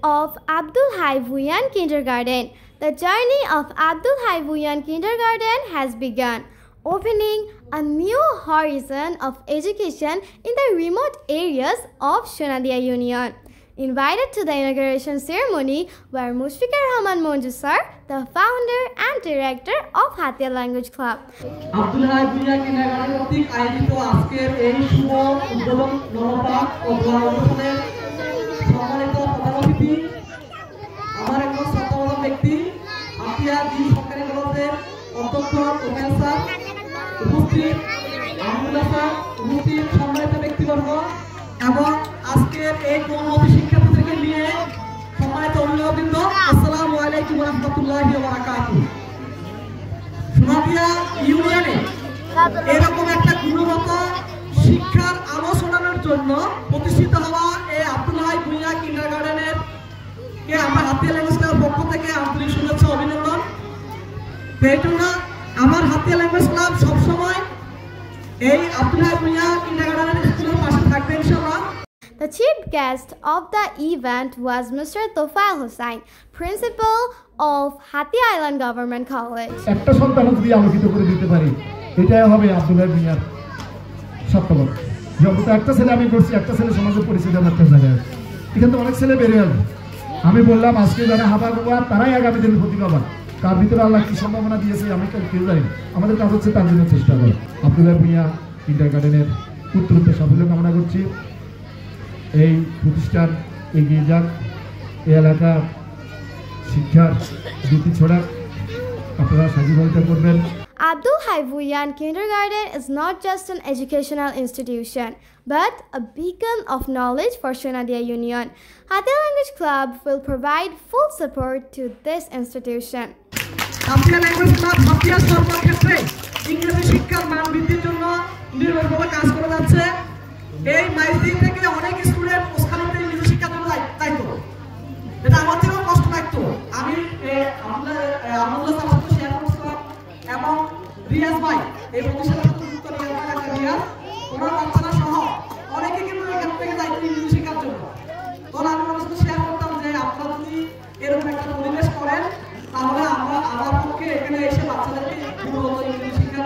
of Abdul Hai Bhuiyan Kindergarten. The journey of Abdul Hai Bhuiyan Kindergarten has begun, opening a new horizon of education in the remote areas of Sonadia Union. Invited to the inauguration ceremony were Mushfiqur Rahman Monju sir, the founder and director of Hatia Language Club. Abdul Hai Bhuiyan Kindergarten কর্তৃক আয়োজিত আজকের এই শুভ উদ্বোধন নবপাঠ ও দোয়া অনুষ্ঠানের সম্মানিত প্রধান অতিথি, আমার একজন শ্রদ্ধাভাজন ব্যক্তি, হাতিয়া জি সরকারি কলেজের অধ্যক্ষ তোফায়েল স্যার, উপস্থিত আহমদুল্লাহ স্যার, উপস্থিত সম্মানিত ব্যক্তিবর্গ এবং আজকের এই গণমতী শিক্ষার্থীদেরকে নিয়ে সম্মানিত অভিভাবকবৃন্দ, আসসালামু আলাইকুম ওয়া রাহমাতুল্লাহি ওয়া বারাকাতুহু। সোনাদিয়া ইউনিয়নে এরকম একটা গুণগত শিক্ষার আলো ছড়ানোর জন্য প্রতিষ্ঠিত হওয়া এই আব্দুল হাই ভুঁইয়া কিন্ডারগার্টেনের কে আমরা হাতিয়া ল্যাঙ্গুয়েজ ক্লাবের পক্ষ থেকে আন্তরিক শুভেচ্ছা অভিনন্দন। এই জন্য আমার হাতিয়া ল্যাঙ্গুয়েজ ক্লাব সবসময় এই আব্দুল হাই ভুঁইয়া কিন্ডারগার্টেনের স্কুলের পাশে থাকবে ইনশাআল্লাহ। The chief guest of the event was Mr. Tofail Hussain, principal of Hatia Island Government College. একটা সন্তান যদি আলোকিত করে দিতে পারি, এটাই হবে আব্দুল হাই ভুঁইয়ার সফলতা। যত একটা ছেলে আমি করছি, একটা ছেলে সমাজের পরিচিত একটা জায়গায়, এখান থেকে অনেক ছেলে বেরিয়ে আসবে। আমি বললাম আজকে যারা হাবা গোয়া তারাই আগামী দিনের প্রতিভাবান। তার ভিতরে আল্লাহ কি সম্ভাবনা দিয়েছে আমি কেউ জানি। আমাদের কাজ হচ্ছে তার জন্য চেষ্টা করা। আব্দুল হাই ভুঁইয়া কিন্ডারগার্টেনের উত্তরোত্তর সাফল্য কামনা করছি। এই প্রতিষ্ঠান এগিয়ে যাক, এই এলাকা শিক্ষার নীতি ছড়াক, আপনারা সহযোগিতা করবেন। Abdul Hai Bhuiyan Kindergarten is not just an educational institution, but a beacon of knowledge for Sonadia Union. Hatia Language Club will provide full support to this institution. Hatiya language club Hatiya সর্বক্ষেত্রে ইংরেজি শিক্ষার মান বৃদ্ধির জন্য নিরলসভাবে কাজ করে যাচ্ছে। এই মাইলদিন থেকে অনেক স্টুডেন্ট ওখানে ইংরেজি শিক্ষার জন্য দায়িত্ব, এটা আমার থেকেও কষ্ট লাগতো। আমি আহমদুল্লাহ স্যার শেয়ার করছিলাম এবং রিয়াজ ভাই এই প্রতিষ্ঠানের সাথে যুক্ত রিয়াজ, ওনার বাচ্চারা সহ অনেকে কিন্তু এখান থেকে দায়িত্ব ইংরেজি শিক্ষার জন্য। তখন আমি ওনার সাথে শেয়ার করতাম যে আপনারা যদি এরকম একটা পরিবেশ করেন তাহলে আমার পক্ষে এখানে এসে বাচ্চাদেরকে গুণগত ইংরেজি শিক্ষা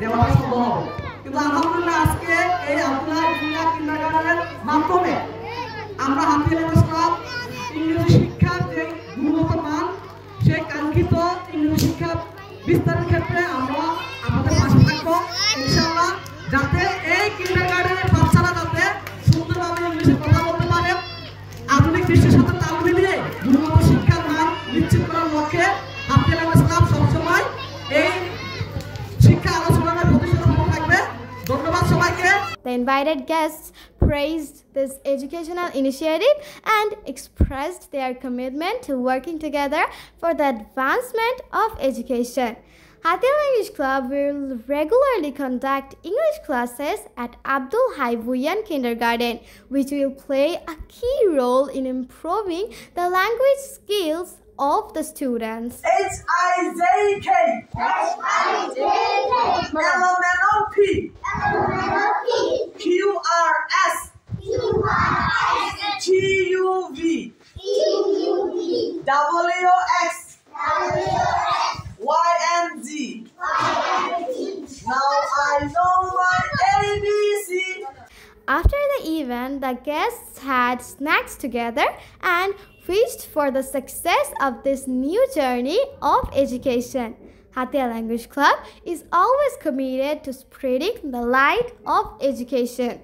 দেওয়াটা সম্ভব হবে। কিন্তু আলহামদুলিল্লাহ আজকে এই আব্দুল হাই ভুঁইয়া কিন্ডারগার্টেনের মাধ্যমে আমরা হাতিয়া ল্যাঙ্গুয়েজ ক্লাব ইংরেজি শিক্ষার যে গুণগত মান, সেই কাঙ্ক্ষিত ইংরেজি শিক্ষা বিস্তারের ক্ষেত্রে আমরা আমাদের পাশে থাকবো ইনশাআল্লাহ, যাতে এই কিন্ডারগার্টেনের বাচ্চারা যাতে সুন্দরভাবে ইংলিশে কথা বলতে পারে, আধুনিক বিশ্বের সাথে তাল মিলিয়ে গুণগত শিক্ষার মান নিশ্চিত করার লক্ষ্যে হাতিয়া ল্যাঙ্গুয়েজ ক্লাব সবসময় এই শিক্ষা আলোচনার প্রতিষ্ঠান থাকবে। ধন্যবাদ সবাইকে। The invited guests praised this educational initiative and expressed their commitment to working together for the advancement of education. Hatia Language Club will regularly conduct English classes at Abdul Hai Bhuiyan Kindergarten, which will play a key role in improving the language skills of the students. HIJK LMNOP QRS TUV WX YNZ. Now I know my ABC. After the event, the guests had snacks together and wished for the success of this new journey of education. Hatia Language Club is always committed to spreading the light of education.